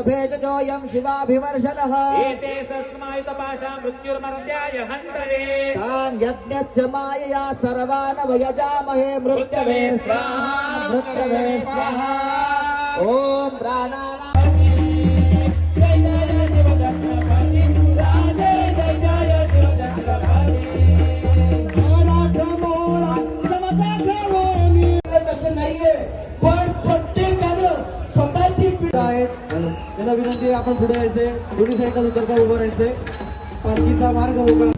भेजजोऽयं शिवाभिवर्षणः एते सस्मायुतपाशा मृत्युर्मर्त्याय हन्तरे तान् यज्ञस्य मायया सर्वान् वयजामहे मृत्यवे स्वाहा मृत्यवे स्वाहा ॐ प्राणानां त्यांना विनंती आहे आपण पुढे यायचे दोन्ही साईडला उतरका उभं राहायचे पालखीचा मार्ग मोकळा